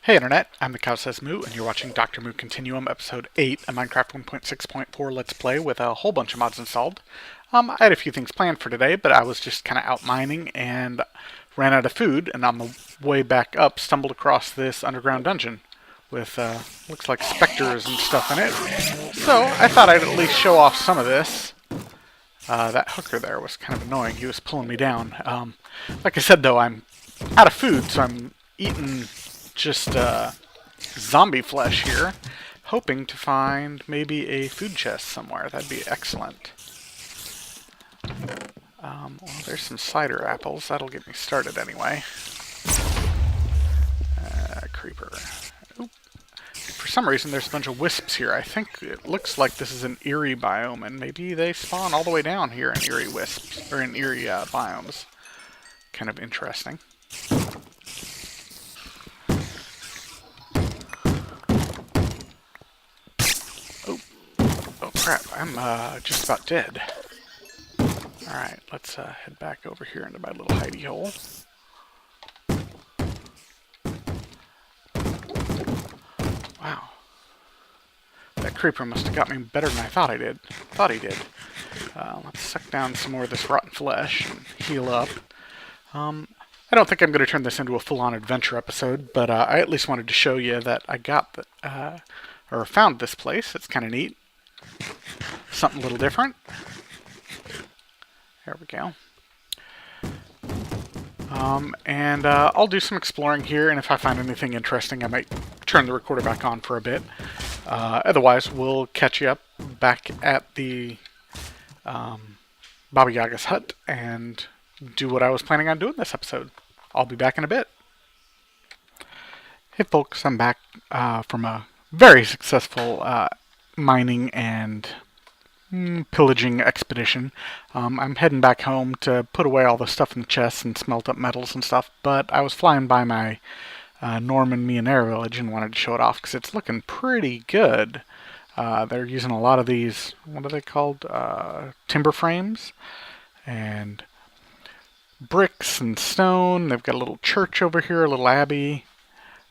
Hey Internet, I'm the Cow Says Moo, and you're watching Dr. Moo Continuum Episode 8, a Minecraft 1.6.4 Let's Play with a whole bunch of mods installed. I had a few things planned for today, but I was just kind of out mining and ran out of food, and on the way back up stumbled across this underground dungeon with, looks like specters and stuff in it. So I thought I'd at least show off some of this. That hooker there was kind of annoying. He was pulling me down. Like I said, though, I'm out of food, so I'm eating just zombie flesh here, hoping to find maybe a food chest somewhere. That'd be excellent. Well, there's some cider apples. That'll get me started anyway. Creeper. Oop. For some reason, there's a bunch of wisps here. I think it looks like this is an eerie biome, and maybe they spawn all the way down here in eerie wisps, or in eerie biomes. Kind of interesting. Oh crap, I'm just about dead. Alright, let's head back over here into my little hidey hole. Wow. That creeper must have got me better than I thought he did. Let's suck down some more of this rotten flesh and heal up. I don't think I'm going to turn this into a full-on adventure episode, but I at least wanted to show you that I got or found this place. It's kind of neat. Something a little different. There we go. And I'll do some exploring here, and if I find anything interesting, I might turn the recorder back on for a bit. Otherwise, we'll catch you up back at the Baba Yaga's hut and do what I was planning on doing this episode. I'll be back in a bit. Hey folks, I'm back from a very successful mining and pillaging expedition. I'm heading back home to put away all the stuff in the chests and smelt up metals and stuff, but I was flying by my Norman Millionaire village and wanted to show it off because it's looking pretty good. They're using a lot of these, what are they called? Timber frames and bricks and stone. They've got a little church over here, a little abbey,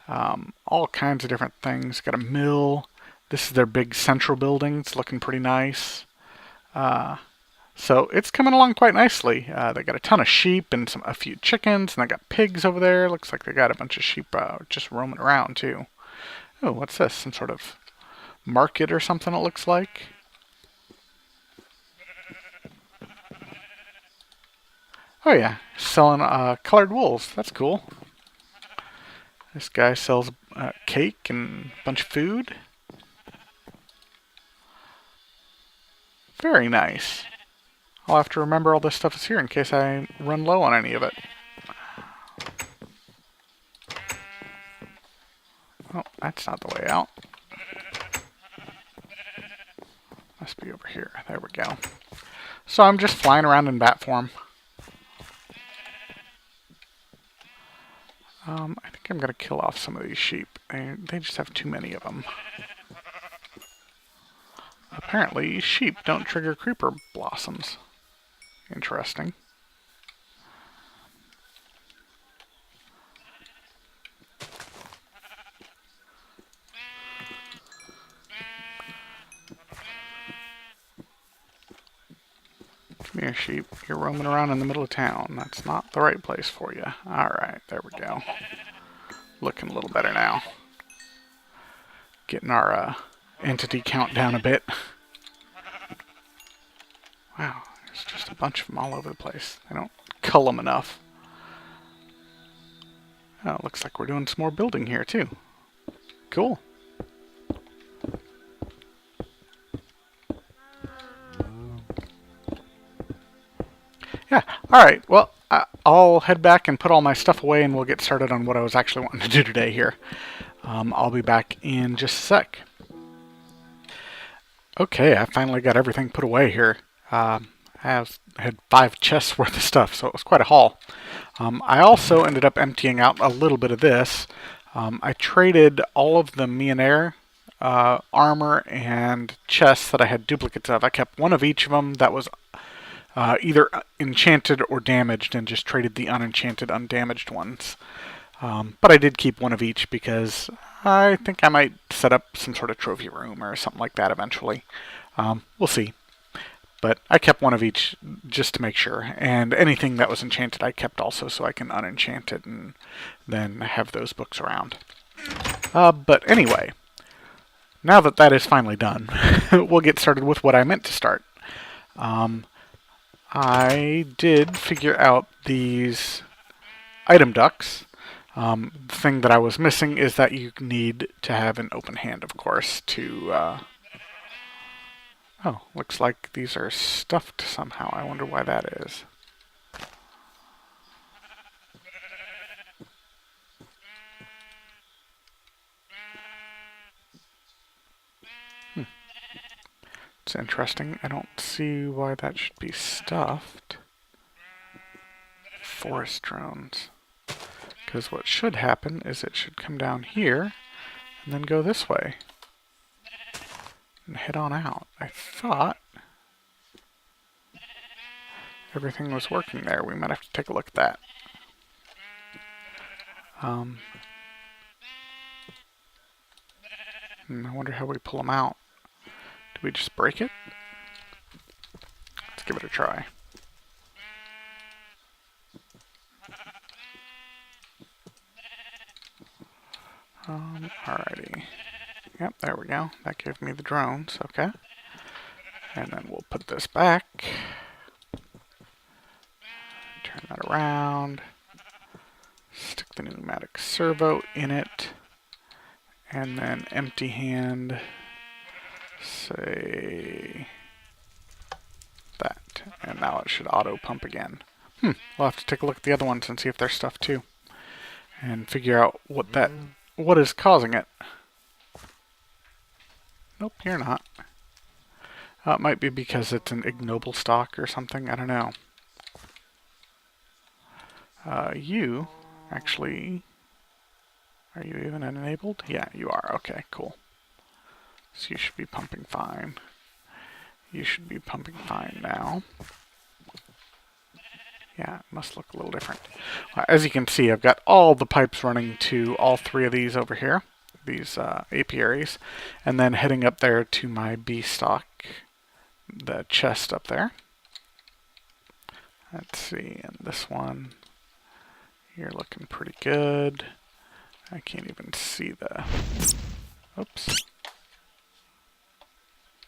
all kinds of different things. Got a mill. This is their big central building. It's looking pretty nice. So it's coming along quite nicely. They got a ton of sheep and a few chickens, and they got pigs over there. Looks like they got a bunch of sheep just roaming around too. Oh, what's this? Some sort of market or something it looks like. Oh yeah, selling colored wools. That's cool. This guy sells cake and a bunch of food. Very nice. I'll have to remember all this stuff is here in case I run low on any of it. Oh, that's not the way out. Must be over here. There we go. So I'm just flying around in bat form. I think I'm going to kill off some of these sheep. They just have too many of them. Apparently, sheep don't trigger creeper blossoms. Interesting. Come here, sheep. You're roaming around in the middle of town. That's not the right place for you. Alright, there we go. Looking a little better now. Getting our entity count down a bit. Wow, there's just a bunch of them all over the place. They don't cull them enough. Oh, looks like we're doing some more building here too. Cool. Yeah, alright, well, I'll head back and put all my stuff away and we'll get started on what I was actually wanting to do today here. I'll be back in just a sec. Okay, I finally got everything put away here. I had 5 chests worth of stuff, so it was quite a haul. I also ended up emptying out a little bit of this. I traded all of the Millionaire armor and chests that I had duplicates of. I kept one of each of them that was either enchanted or damaged and just traded the unenchanted, undamaged ones. But I did keep one of each because I think I might set up some sort of trophy room or something like that eventually. We'll see. But I kept one of each just to make sure. And anything that was enchanted I kept also so I can unenchant it and then have those books around. But anyway, now that that is finally done, we'll get started with what I meant to start. I did figure out these item ducts. The thing that I was missing is that you need to have an open hand, of course, to... Oh, looks like these are stuffed somehow. I wonder why that is. It's interesting. I don't see why that should be stuffed. Forest drones. Because what should happen is it should come down here and then go this way. And head on out. I thought everything was working there. We might have to take a look at that. I wonder how we pull them out. Do we just break it? Let's give it a try. Alrighty. Yep, there we go. That gave me the drones. Okay. And then we'll put this back. Turn that around. Stick the pneumatic servo in it. And then empty hand. Say that. And now it should auto pump again. We'll have to take a look at the other ones and see if they're stuffed too. And figure out what is causing it. Nope, you're not. It might be because it's an ignoble stock or something. I don't know. You, actually, are you even enabled? Yeah, you are. Okay, cool. So you should be pumping fine. You should be pumping fine now. Yeah, it must look a little different. As you can see, I've got all the pipes running to all three of these over here. These apiaries. And then heading up there to my bee stock. The chest up there. Let's see, and this one, you're looking pretty good. I can't even see the, oops.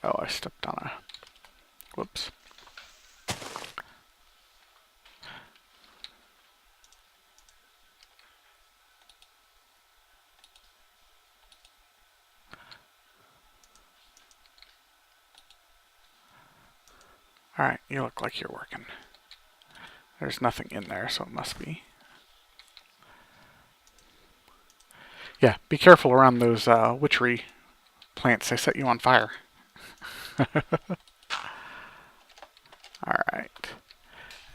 Oh, I stepped on a, whoops. Alright, you look like you're working. There's nothing in there, so it must be. Yeah, be careful around those witchery plants. They set you on fire. Alright.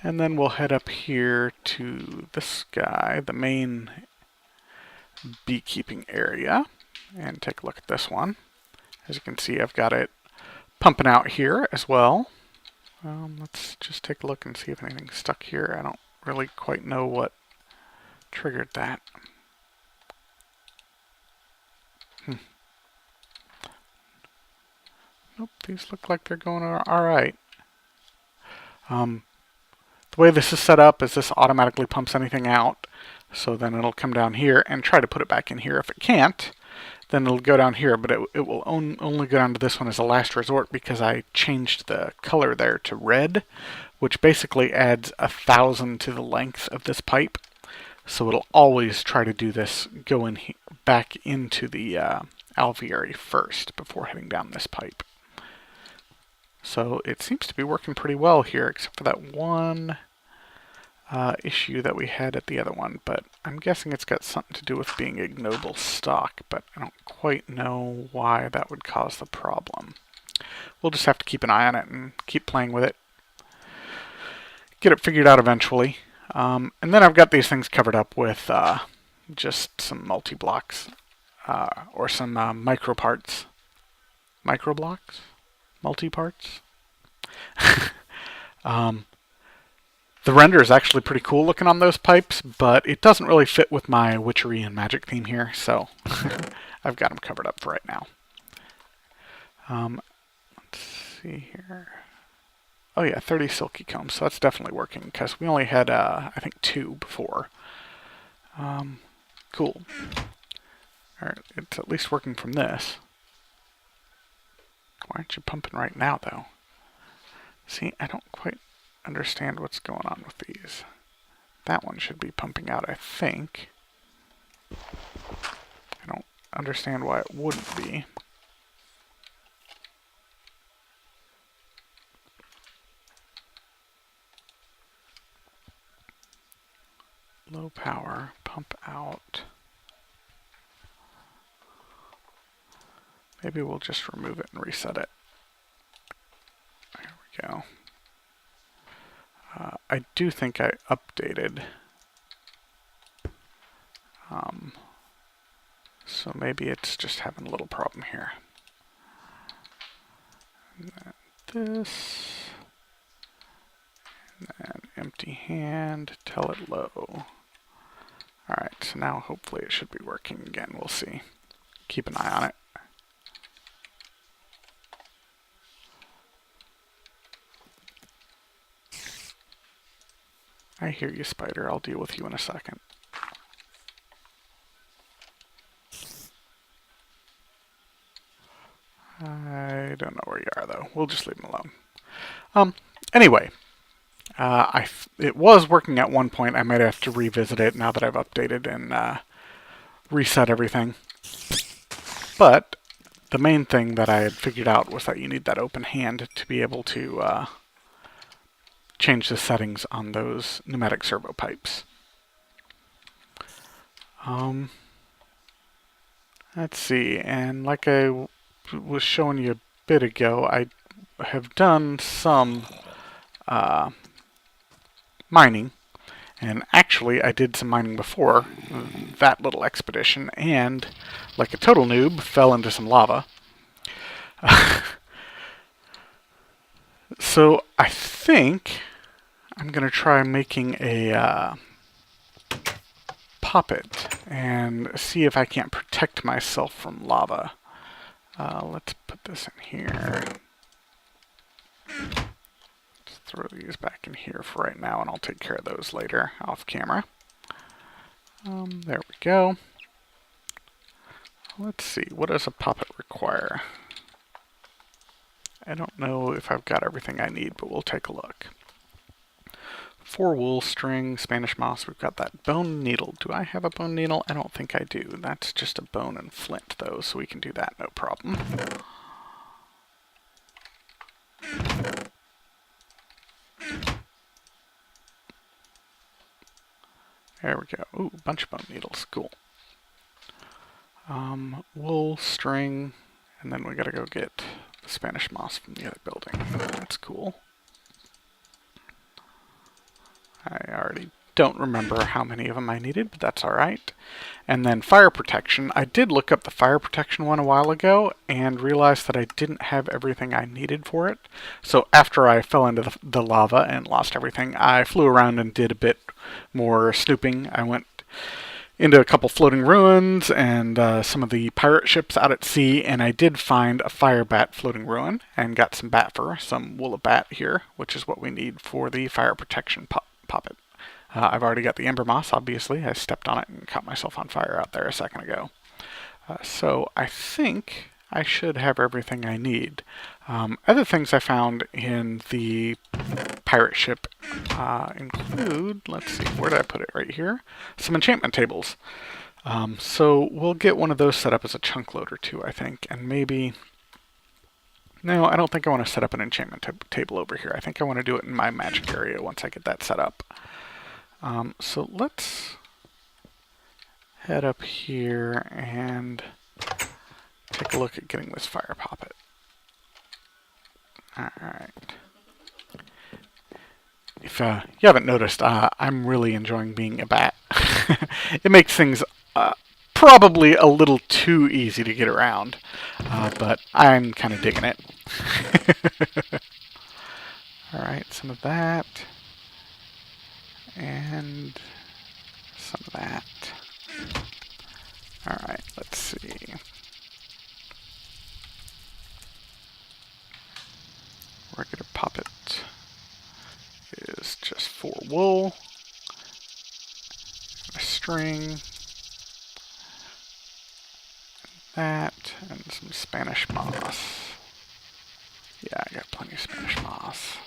And then we'll head up here to this guy, the main beekeeping area, and take a look at this one. As you can see, I've got it pumping out here as well. Let's just take a look and see if anything's stuck here. I don't really quite know what triggered that. Nope, these look like they're going alright. The way this is set up is this automatically pumps anything out. So then it'll come down here and try to put it back in here. If it can't, then it'll go down here, but it will only go down to this one as a last resort because I changed the color there to red, which basically adds 1,000 to the length of this pipe. So it'll always try to do this, go in back into the alveary first before heading down this pipe. So it seems to be working pretty well here, except for that one issue that we had at the other one, but I'm guessing it's got something to do with being ignoble stock, but I don't quite know why that would cause the problem. We'll just have to keep an eye on it and keep playing with it. Get it figured out eventually. And then I've got these things covered up with just some multi-blocks or some micro parts. Micro blocks? Multi-parts? The render is actually pretty cool looking on those pipes, but it doesn't really fit with my witchery and magic theme here, so I've got them covered up for right now. Let's see here. Oh yeah, 30 silky combs, so that's definitely working, because we only had, I think, 2 before. Cool. Alright, it's at least working from this. Why aren't you pumping right now, though? See, I don't quite understand what's going on with these. That one should be pumping out, I think. I don't understand why it wouldn't be. Low power, pump out. Maybe we'll just remove it and reset it. There we go. I do think I updated. So maybe it's just having a little problem here. And then this. And then empty hand, tell it low. Alright, so now hopefully it should be working again. We'll see. Keep an eye on it. I hear you, spider. I'll deal with you in a second. I don't know where you are, though. We'll just leave him alone. Anyway, it was working at one point. I might have to revisit it now that I've updated and reset everything. But the main thing that I had figured out was that you need that open hand to be able to change the settings on those pneumatic servo pipes. Let's see, and like I was showing you a bit ago, I have done some mining, and actually I did some mining before that little expedition, and like a total noob, fell into some lava. So I think I'm going to try making a Poppet and see if I can't protect myself from lava. Let's put this in here. Let's throw these back in here for right now, and I'll take care of those later off camera. There we go. Let's see, what does a Poppet require? I don't know if I've got everything I need, but we'll take a look. 4 wool string, Spanish moss, we've got that bone needle. Do I have a bone needle? I don't think I do. That's just a bone and flint, though, so we can do that, no problem. There we go. Ooh, a bunch of bone needles. Cool. Wool, string, and then we gotta go get the Spanish moss from the other building. That's cool. I already don't remember how many of them I needed, but that's alright. And then fire protection. I did look up the fire protection one a while ago and realized that I didn't have everything I needed for it. So after I fell into the lava and lost everything, I flew around and did a bit more snooping. I went into a couple floating ruins and some of the pirate ships out at sea, and I did find a fire bat floating ruin and got some bat fur, some wool of bat here, which is what we need for the fire protection Poppet. I've already got the ember moss, obviously. I stepped on it and caught myself on fire out there a second ago. So I think I should have everything I need. Other things I found in the pirate ship include, let's see, where did I put it? Right here? Some enchantment tables. So we'll get one of those set up as a chunk loader too, I think, and maybe... No, I don't think I want to set up an enchantment table over here. I think I want to do it in my magic area once I get that set up. So let's head up here and take a look at getting this fire Poppet. Alright. If you haven't noticed, I'm really enjoying being a bat. It makes things probably a little too easy to get around, but I'm kind of digging it. Alright, some of that. And some of that. Alright, let's see. Regular Poppet is just 4 wool, a string, that, and some Spanish moss. Yeah, I got plenty of Spanish moss.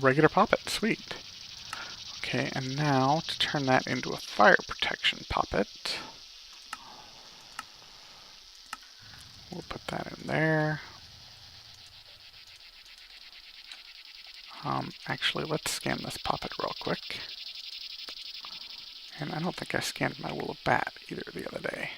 Regular Poppet, sweet. Okay, and now to turn that into a fire protection Poppet, we'll put that in there. Actually, let's scan this Poppet real quick. And I don't think I scanned my wool of bat either the other day.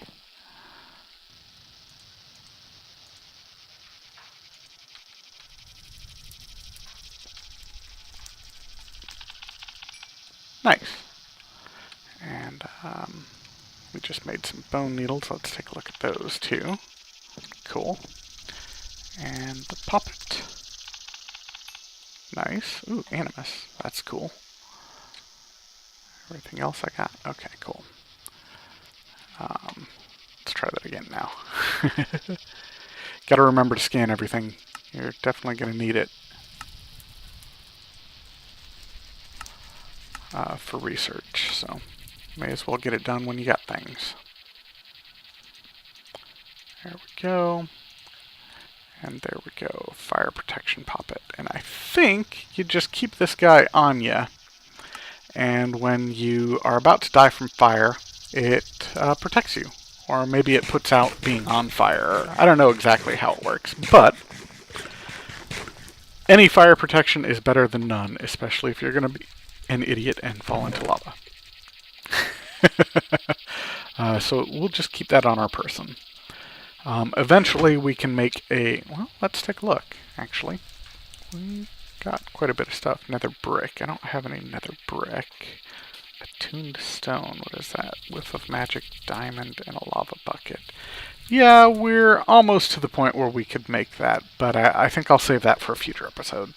Nice. And we just made some bone needles. Let's take a look at those too. Cool. And the Poppet. Nice. Ooh, animus. That's cool. Everything else I got? Okay, cool. Let's try that again now. Gotta remember to scan everything. You're definitely gonna need it for research, so may as well get it done when you got things. There we go. And there we go. Fire protection Poppet. And I think you just keep this guy on you. And when you are about to die from fire, it protects you. Or maybe it puts out being on fire. I don't know exactly how it works. But any fire protection is better than none, especially if you're going to be an idiot and fall into lava. So we'll just keep that on our person. Eventually we can make a... Well, let's take a look, actually. We got quite a bit of stuff. Nether brick. I don't have any nether brick. Attuned stone. What is that? Whiff of magic, diamond, and a lava bucket. Yeah, we're almost to the point where we could make that, but I think I'll save that for a future episode.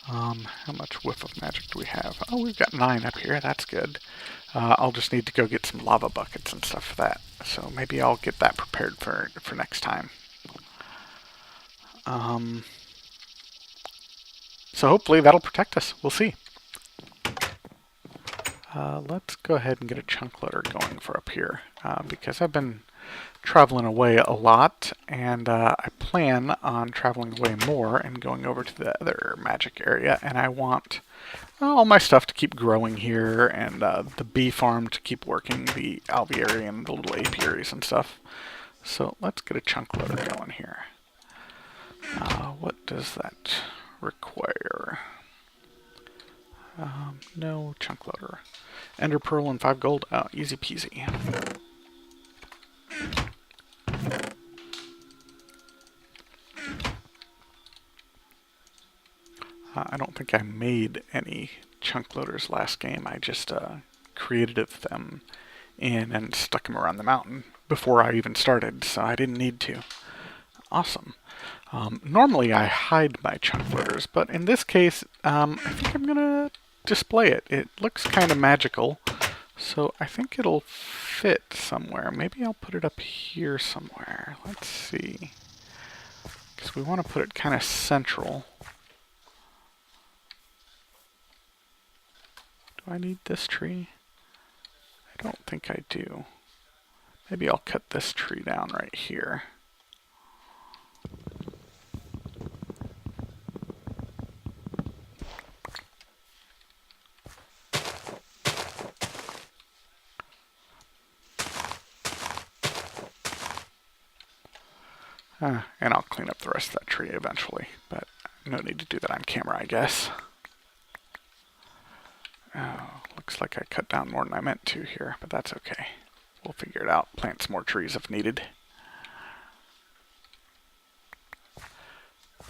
How much whiff of magic do we have? Oh, we've got 9 up here. That's good. I'll just need to go get some lava buckets and stuff for that. So maybe I'll get that prepared for next time. So hopefully that'll protect us. We'll see. Let's go ahead and get a chunk loader going for up here, because I've been traveling away a lot, and I plan on traveling away more and going over to the other magic area, and I want all my stuff to keep growing here, and the bee farm to keep working, the alveary and the little apiaries and stuff. So let's get a chunk loader going here. What does that require? No chunk loader. Ender pearl and 5 gold. Oh, easy peasy. I don't think I made any chunk loaders last game. I just created them in and stuck them around the mountain before I even started, so I didn't need to. Awesome. Normally I hide my chunk loaders, but in this case, I think I'm gonna display it. It looks kind of magical, so I think it'll fit somewhere. Maybe I'll put it up here somewhere. Let's see. Because we want to put it kind of central. Do I need this tree? I don't think I do. Maybe I'll cut this tree down right here. And I'll clean up the rest of that tree eventually, but no need to do that on camera, I guess. Oh, looks like I cut down more than I meant to here, but that's okay. We'll figure it out. Plant some more trees if needed.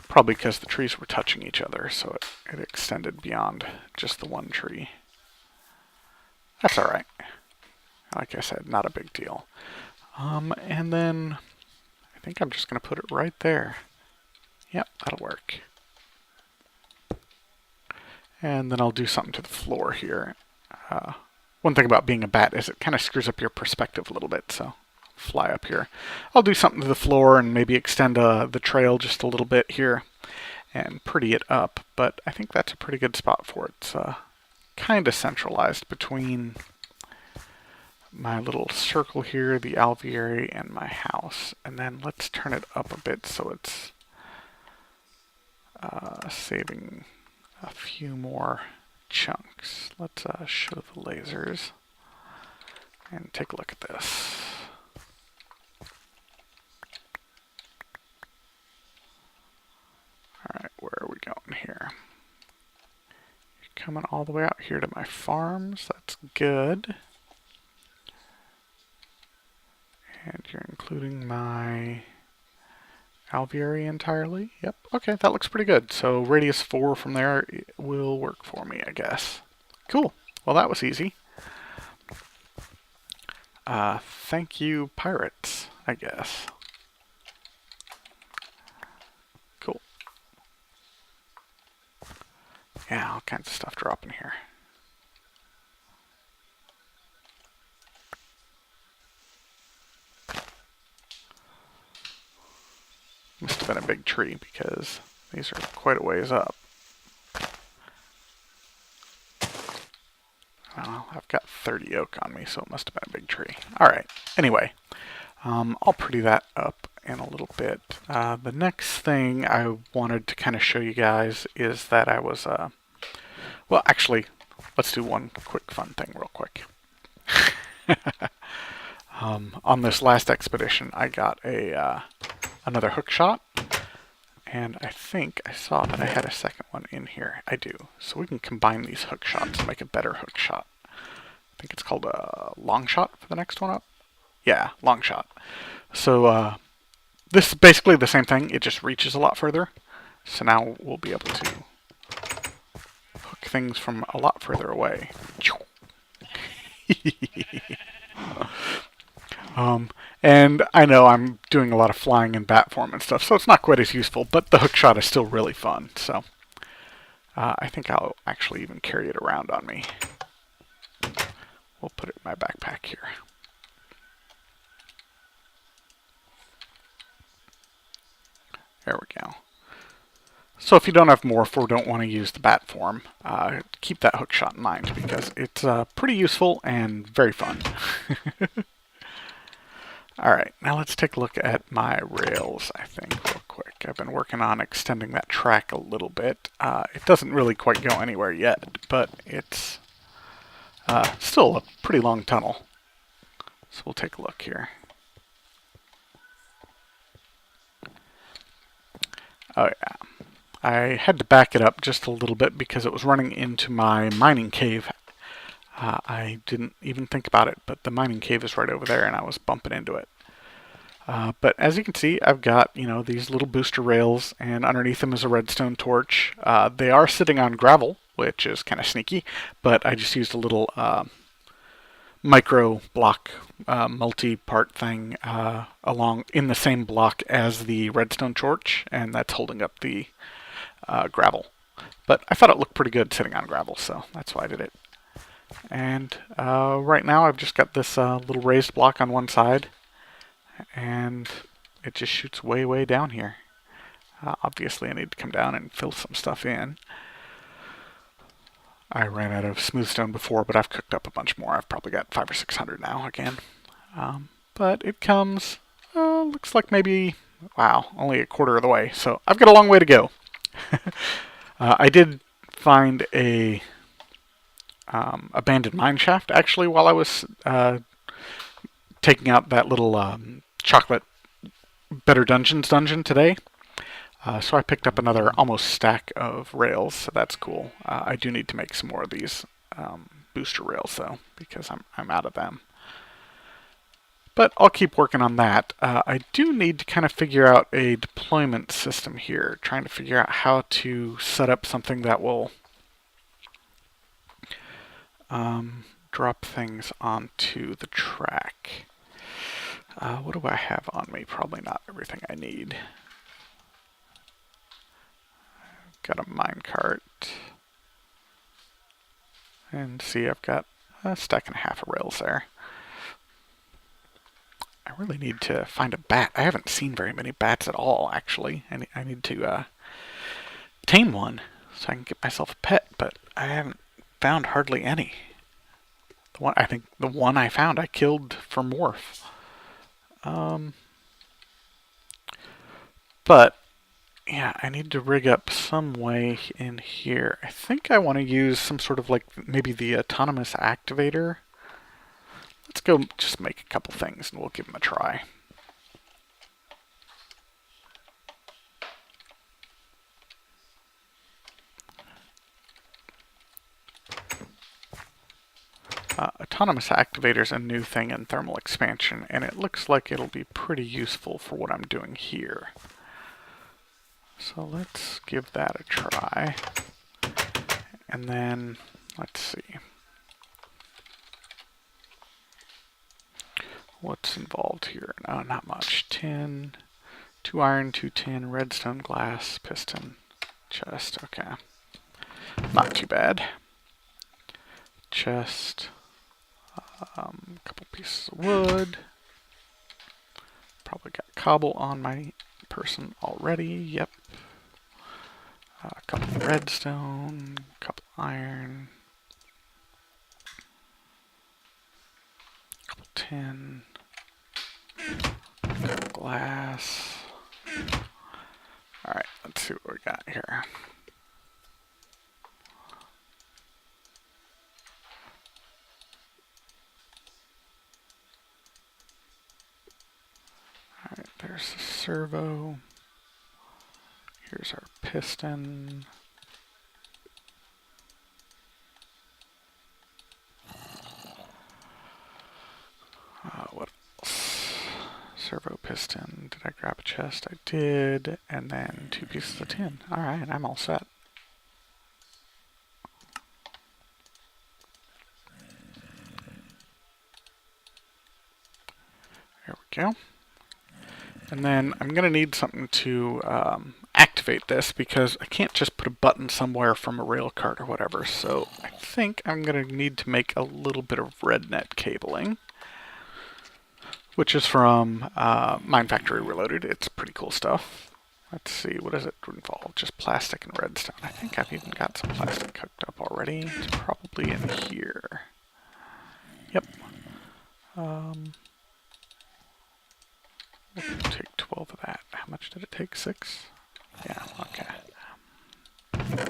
Probably because the trees were touching each other, so it extended beyond just the one tree. That's alright. Like I said, not a big deal. And then I think I'm just going to put it right there. Yep, that'll work. And then I'll do something to the floor here. One thing about being a bat is it kind of screws up your perspective a little bit, so fly up here. I'll do something to the floor and maybe extend the trail just a little bit here and pretty it up, but I think that's a pretty good spot for it. It's kind of centralized between my little circle here, the alveary, and my house. And then let's turn it up a bit so it's saving a few more chunks. Let's show the lasers and take a look at this. Alright, where are we going here? You're coming all the way out here to my farms. That's good. And you're including my alveary entirely. Yep, okay, that looks pretty good. So radius 4 from there will work for me, I guess. Cool. Well, that was easy. Thank you, pirates, I guess. Cool. Yeah, all kinds of stuff dropping here. Must have been a big tree because these are quite a ways up. Well, I've got 30 oak on me, so it must have been a big tree. Alright, anyway, I'll pretty that up in a little bit. The next thing I wanted to kind of show you guys is that I was, well, actually, let's do one quick fun thing real quick. On this last expedition, I got another hook shot, and I think I saw that I had a second one in here. I do. So we can combine these hook shots and make a better hook shot. I think it's called a long shot for the next one up. Yeah, long shot. So this is basically the same thing. It just reaches a lot further. So now we'll be able to hook things from a lot further away. And I know I'm doing a lot of flying in bat form and stuff, so it's not quite as useful, but the hook shot is still really fun. So I think I'll actually even carry it around on me. We'll put it in my backpack here. There we go. So if you don't have morph or don't want to use the bat form, keep that hook shot in mind because it's pretty useful and very fun. Alright, now let's take a look at my rails, I think, real quick. I've been working on extending that track a little bit. It doesn't really quite go anywhere yet, but it's still a pretty long tunnel. So we'll take a look here. Oh yeah. I had to back it up just a little bit because it was running into my mining cave. I didn't even think about it, but the mining cave is right over there and I was bumping into it. But as you can see, I've got, you know, these little booster rails, and underneath them is a redstone torch. They are sitting on gravel, which is kind of sneaky, but I just used a little micro block multi-part thing along in the same block as the redstone torch, and that's holding up the gravel. But I thought it looked pretty good sitting on gravel, so that's why I did it. And right now I've just got this little raised block on one side, and it just shoots way, way down here. Obviously I need to come down and fill some stuff in. I ran out of smooth stone before, but I've cooked up a bunch more. I've probably got 500 or 600 now again. But it comes, looks like maybe, wow, only a quarter of the way. So I've got a long way to go. I did find a abandoned mine shaft actually while I was taking out that little chocolate Better Dungeons dungeon today. So I picked up another almost stack of rails, so that's cool. I do need to make some more of these booster rails though, because I'm out of them. But I'll keep working on that. I do need to kind of figure out a deployment system here, trying to figure out how to set up something that will drop things onto the track. What do I have on me? Probably not everything I need. Got a minecart. And see, I've got a stack and a half of rails there. I really need to find a bat. I haven't seen very many bats at all, actually. I need to tame one so I can get myself a pet, but I haven't found hardly any. I think the one I found I killed for morph. But yeah, I need to rig up some way in here. I think I want to use some sort of like maybe the autonomous activator. Let's go just make a couple things and we'll give them a try. Autonomous activator is a new thing in thermal expansion, and it looks like it'll be pretty useful for what I'm doing here. So let's give that a try. And then, let's see. What's involved here? No, not much. Tin, 2 iron, 2 tin, redstone, glass, piston, chest. Okay. Not too bad. Chest. A couple pieces of wood. Probably got cobble on my person already. Yep. A couple redstone, a couple iron, a couple tin, a couple glass. Alright, let's see what we got here. Alright, there's the servo. Here's our piston. What else? Servo piston. Did I grab a chest? I did. And then 2 pieces of tin. Alright, I'm all set. There we go. And then I'm going to need something to activate this because I can't just put a button somewhere from a rail cart or whatever. So I think I'm going to need to make a little bit of RedNet cabling, which is from Mine Factory Reloaded. It's pretty cool stuff. Let's see, what does it involve? Just plastic and redstone. I think I've even got some plastic cooked up already. It's probably in here. Yep. We'll take 12 of that. How much did it take? 6? Yeah, okay. There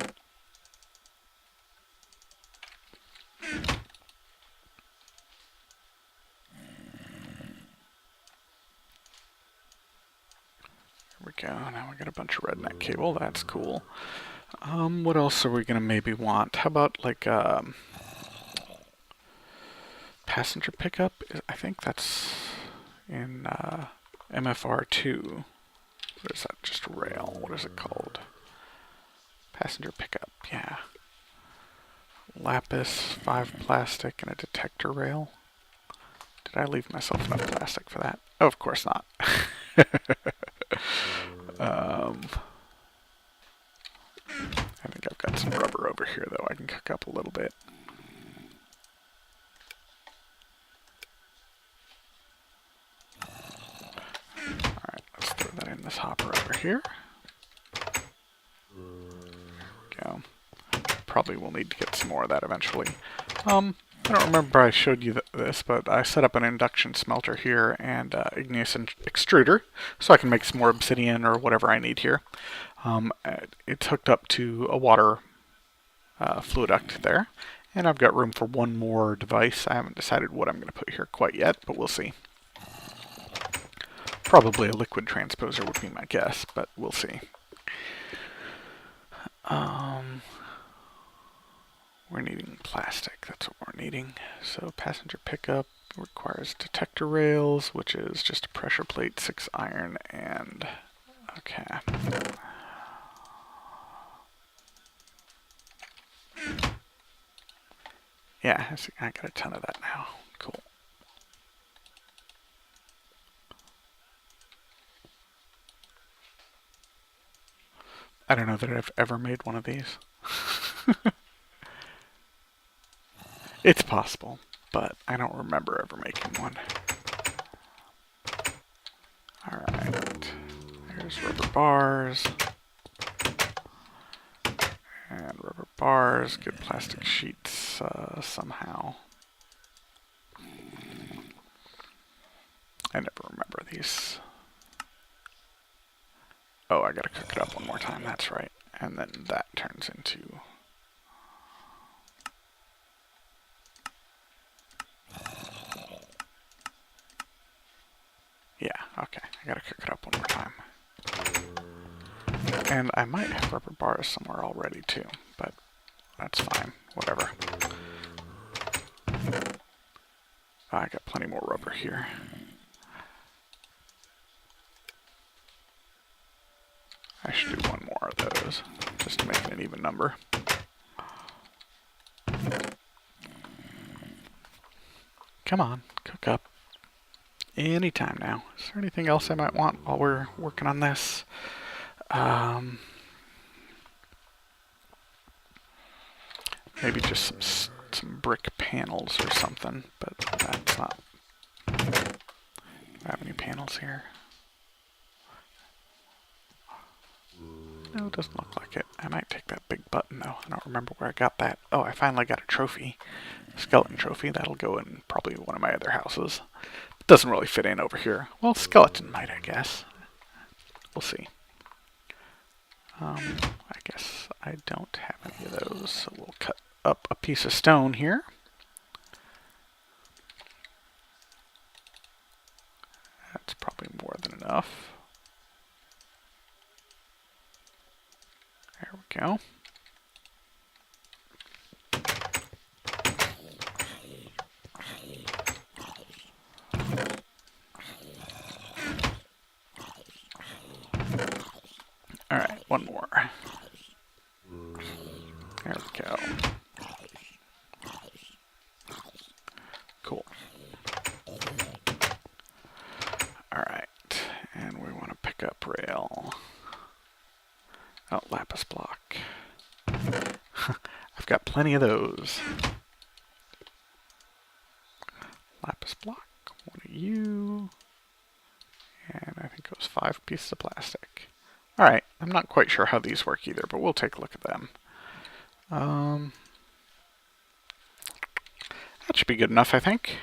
we go. Now we got a bunch of redneck cable. That's cool. What else are we going to maybe want? How about like passenger pickup? I think that's in MFR2. What is that? Just rail. What is it called? Passenger pickup. Yeah. Lapis, 5 plastic, and a detector rail. Did I leave myself enough plastic for that? Oh, of course not. I think I've got some rubber over here, though. I can cook up a little bit. Alright, let's throw that in this hopper over here. There we go. Probably will need to get some more of that eventually. I don't remember I showed you this, but I set up an induction smelter here and igneous extruder, so I can make some more obsidian or whatever I need here. It's hooked up to a water fluid duct there, and I've got room for one more device. I haven't decided what I'm going to put here quite yet, but we'll see. Probably a liquid transposer would be my guess, but we'll see. We're needing plastic, that's what we're needing. So passenger pickup requires detector rails, which is just a pressure plate, 6 iron, and okay. Yeah, I got a ton of that now. Cool. I don't know that I've ever made one of these. It's possible, but I don't remember ever making one. Alright, there's rubber bars. And rubber bars, good plastic sheets somehow. I never remember these. Oh, I gotta cook it up one more time, that's right. And then that turns into... Yeah, okay, I gotta cook it up one more time. And I might have rubber bars somewhere already too, but that's fine, whatever. Oh, I got plenty more rubber here. I should do one more of those, just to make it an even number. Come on, cook up. Anytime now. Is there anything else I might want while we're working on this? Maybe just some brick panels or something, but that's not... Do I have any panels here? No, it doesn't look like it. I might take that big button though. I don't remember where I got that. Oh, I finally got a trophy. A skeleton trophy. That'll go in probably one of my other houses. It doesn't really fit in over here. Well, skeleton might, I guess. We'll see. I guess I don't have any of those, so we'll cut up a piece of stone here. That's probably more than enough. There we go. Alright, one more. There we go. Cool. Alright, and we want to pick up rail. Oh, lapis block. I've got plenty of those. Lapis block, one of you. And I think it was 5 pieces of plastic. Alright, I'm not quite sure how these work either, but we'll take a look at them. That should be good enough, I think.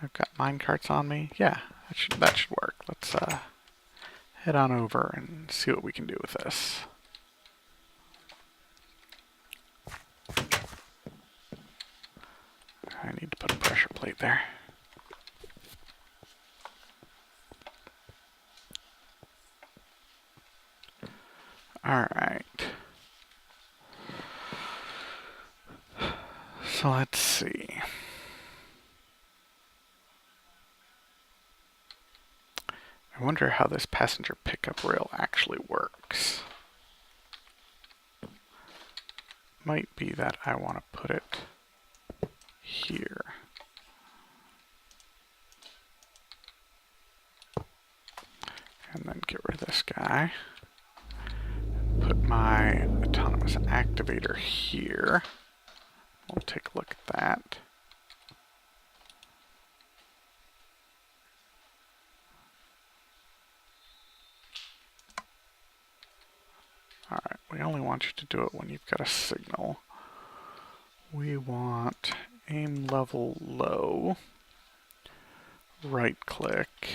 I've got minecarts on me. Yeah, that should work. Let's head on over and see what we can do with this. I need to put a pressure plate there. Alright. So let's see. I wonder how this passenger pickup rail actually works. Might be that I want to put it here. And then get rid of this guy. Put my autonomous activator here. We'll take a look at that. Alright, we only want you to do it when you've got a signal. We want aim level low, right click,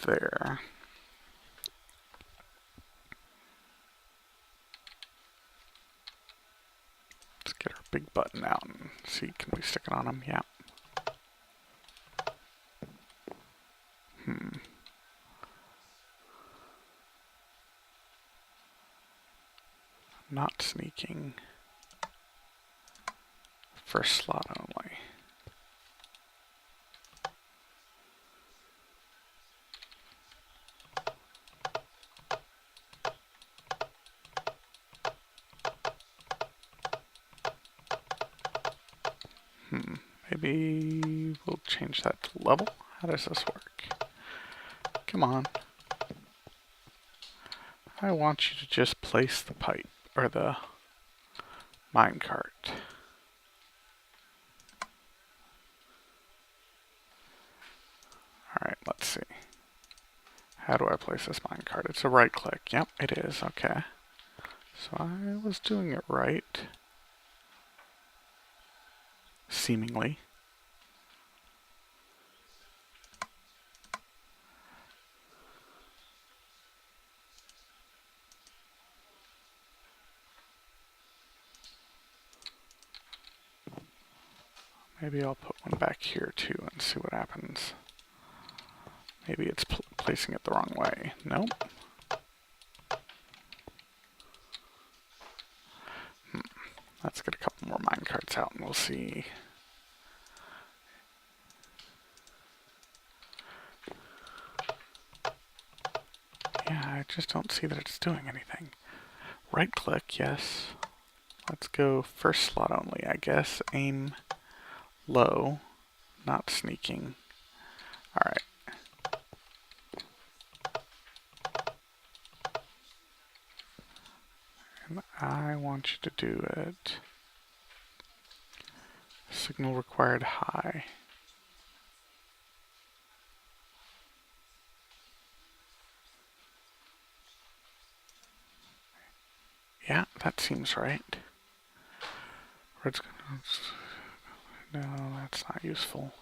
there. Let's get our big button out and see, can we stick it on him? Yeah. Not sneaking. First slot only. Maybe we'll change that to level. How does this work? Come on. I want you to just place the pipe, or the minecart. Alright, let's see. How do I place this minecart? It's a right click. Yep, it is. Okay. So I was doing it right. Seemingly. Maybe I'll put one back here too and see what happens. Maybe it's placing it the wrong way. Nope. Let's get a couple more minecarts out and we'll see. Yeah, I just don't see that it's doing anything. Right click, yes. Let's go first slot only, I guess. Aim low, not sneaking. Alright. And I want you to do it. Signal required high. Yeah, that seems right. No, that's not useful.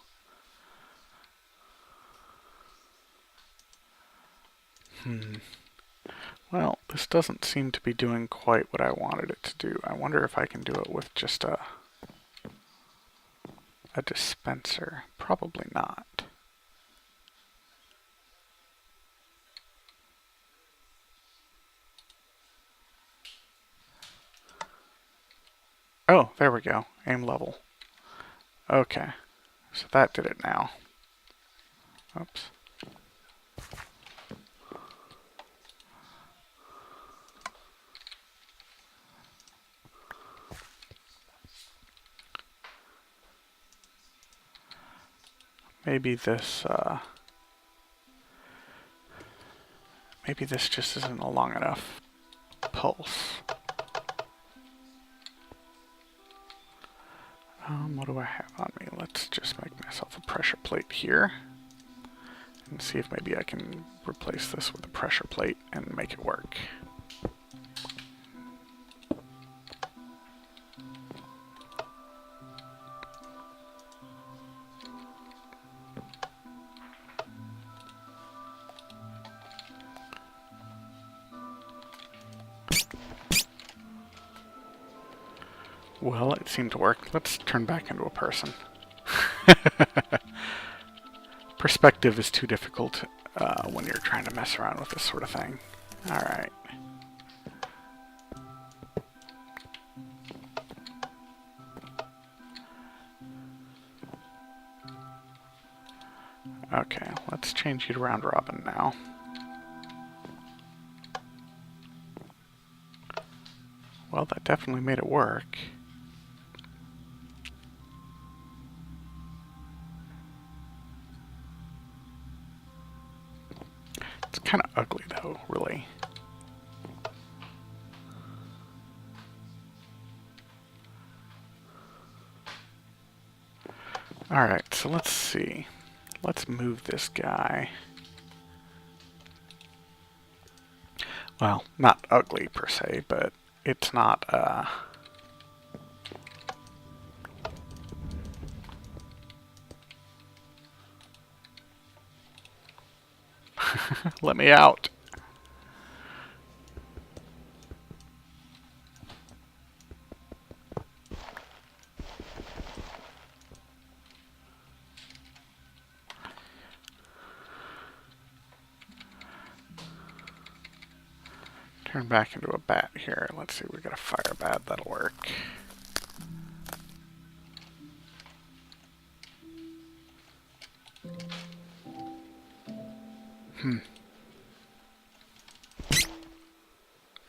Well, this doesn't seem to be doing quite what I wanted it to do. I wonder if I can do it with just a dispenser. Probably not. Oh, there we go. Aim level. Okay. So that did it now. Oops. Maybe this just isn't a long enough pulse. What do I have on me? Let's just make myself a pressure plate here. And see if maybe I can replace this with a pressure plate and make it work. Well, it seemed to work. Let's turn back into a person. Perspective is too difficult when you're trying to mess around with this sort of thing. Alright. Okay, let's change you to round robin now. Well, that definitely made it work. It's kind of ugly though, really. Alright, so let's see. Let's move this guy. Well, not ugly per se, but it's not, let me out. Turn back into a bat here. Let's see, we got a fire bat, that'll work.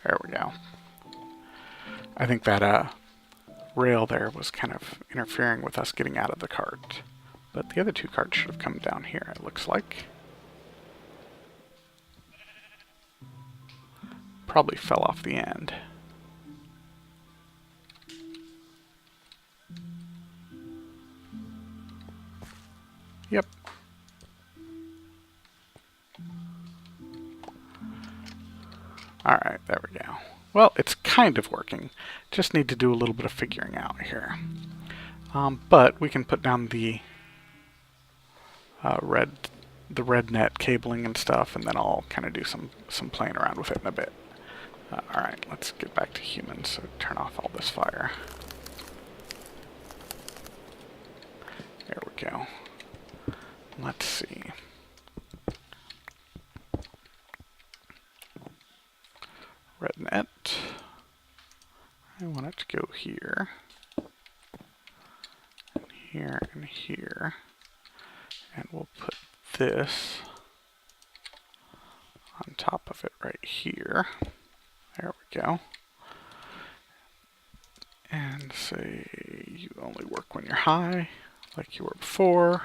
There we go. I think that rail there was kind of interfering with us getting out of the cart. But the other two carts should have come down here, it looks like. probably fell off the end. Yep. Alright, there we go. Well, it's kind of working. Just need to do a little bit of figuring out here. But we can put down the red net cabling and stuff, and then I'll kind of do some playing around with it in a bit. Alright, let's get back to humans, so turn off all this fire. There we go. Let's see. Red net. I want it to go here. And here and here. And we'll put this on top of it right here. There we go. And say you only work when you're high, like you were before.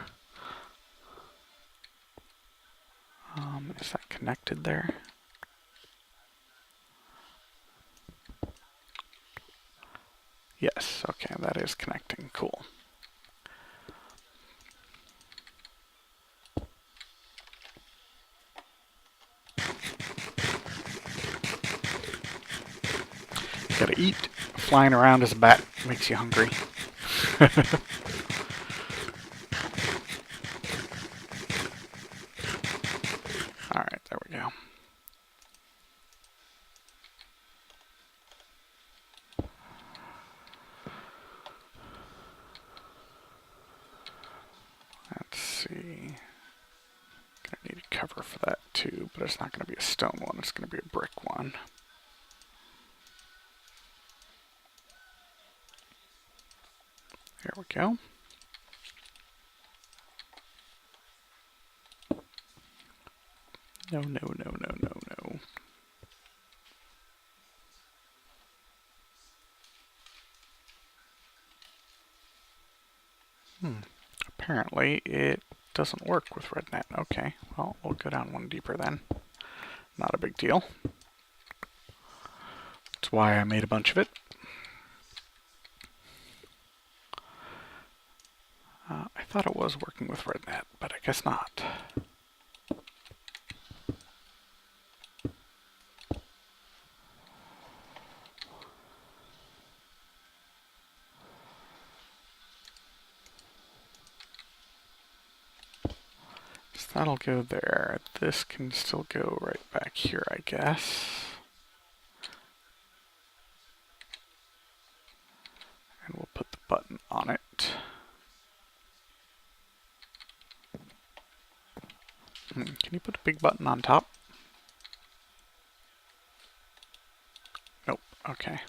Is that connected there? Yes, okay, that is connecting. Cool. Gotta eat. Flying around as a bat makes you hungry. Alright, there we go. Let's see. Gonna need a cover for that too, but it's not gonna be a stone one, it's gonna be a brick one. There we go. No, no, no, no, no, no. Apparently it doesn't work with RedNet. Okay, well, we'll go down one deeper then. Not a big deal. That's why I made a bunch of it. I thought it was working with RedNet, but I guess not. So that'll go there. This can still go right back here, I guess. And we'll put the button on it. Can you put a big button on top? Nope, okay.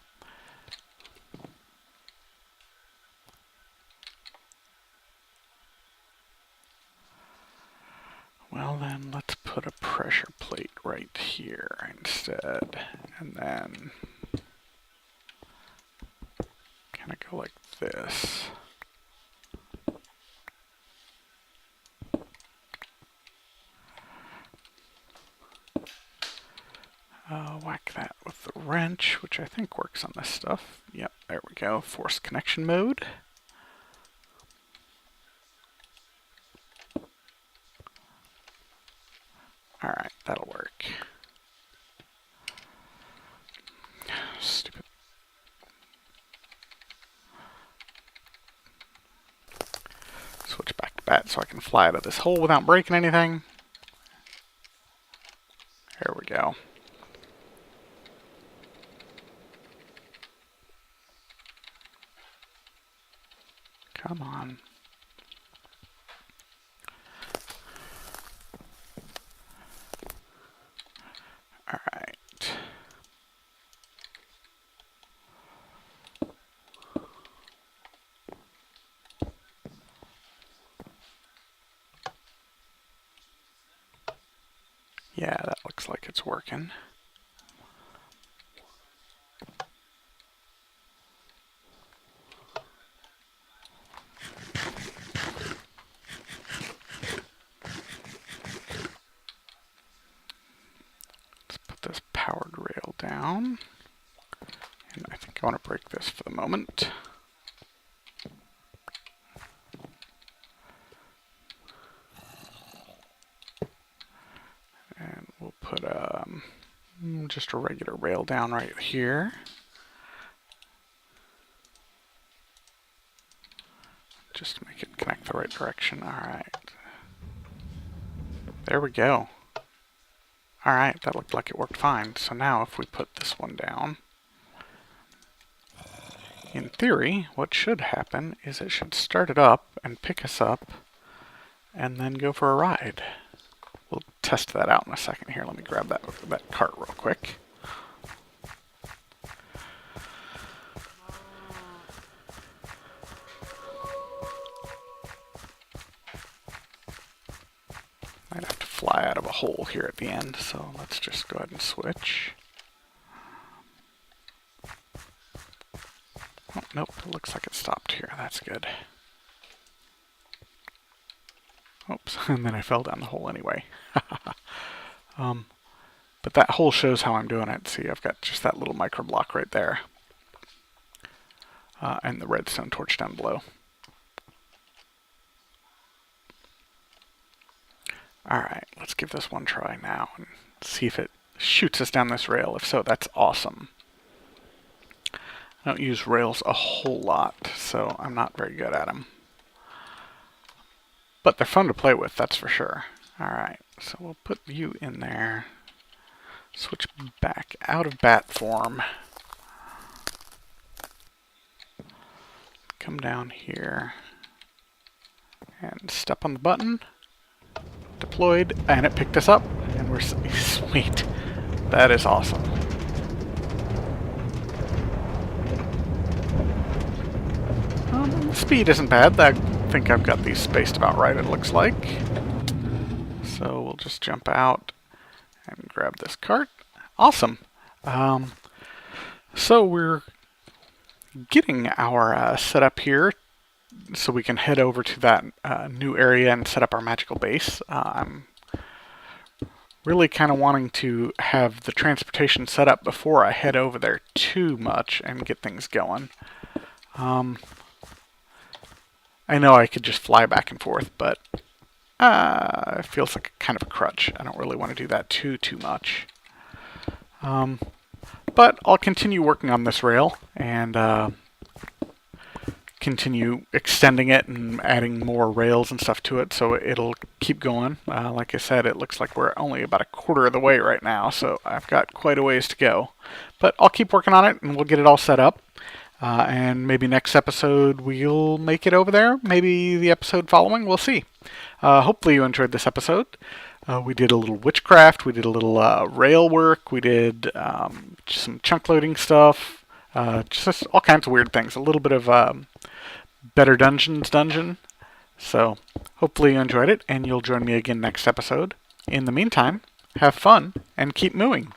Well then, let's put a pressure plate right here instead, and then kind of go like this. Whack that with the wrench, which I think works on this stuff. Yep, there we go. Forced connection mode. Alright, that'll work. Stupid. Switch back to bat so I can fly out of this hole without breaking anything. There we go. Come on. All right. Yeah, that looks like it's working. This powered rail down. I want to break this for the moment. And we'll put just a regular rail down right here. Just to make it connect the right direction. Alright. There we go. Alright, that looked like it worked fine. So now if we put this one down, in theory, what should happen is it should start it up and pick us up and then go for a ride. We'll test that out in a second here. Let me grab that cart real quick. Might have to fly out of a hole here at the end, so let's just go ahead and switch. Oh, nope, it looks like it stopped here. That's good. Oops, and then I fell down the hole anyway. But that hole shows how I'm doing it. See, I've got just that little micro block right there. And the redstone torch down below. Alright, let's give this one try now and see if it shoots us down this rail. If so, that's awesome. I don't use rails a whole lot, so I'm not very good at them. But they're fun to play with, that's for sure. Alright, so we'll put you in there. Switch back out of bat form. Come down here and step on the button. Deployed, and it picked us up, and we're sweet. That is awesome. The speed isn't bad. I think I've got these spaced about right, it looks like. So we'll just jump out and grab this cart. Awesome. So we're getting our setup here so we can head over to that new area and set up our magical base. I'm really kind of wanting to have the transportation set up before I head over there too much and get things going. I know I could just fly back and forth, but it feels like kind of a crutch. I don't really want to do that too much. But I'll continue working on this rail and continue extending it and adding more rails and stuff to it, so it'll keep going. Like I said, it looks like we're only about a quarter of the way right now, so I've got quite a ways to go. But I'll keep working on it and we'll get it all set up. And maybe next episode we'll make it over there. Maybe the episode following, we'll see. Hopefully you enjoyed this episode. We did a little witchcraft, we did a little rail work, we did some chunk loading stuff, just all kinds of weird things. A little bit of Better Dungeons dungeon. So hopefully you enjoyed it and you'll join me again next episode. In the meantime, have fun and keep mooing.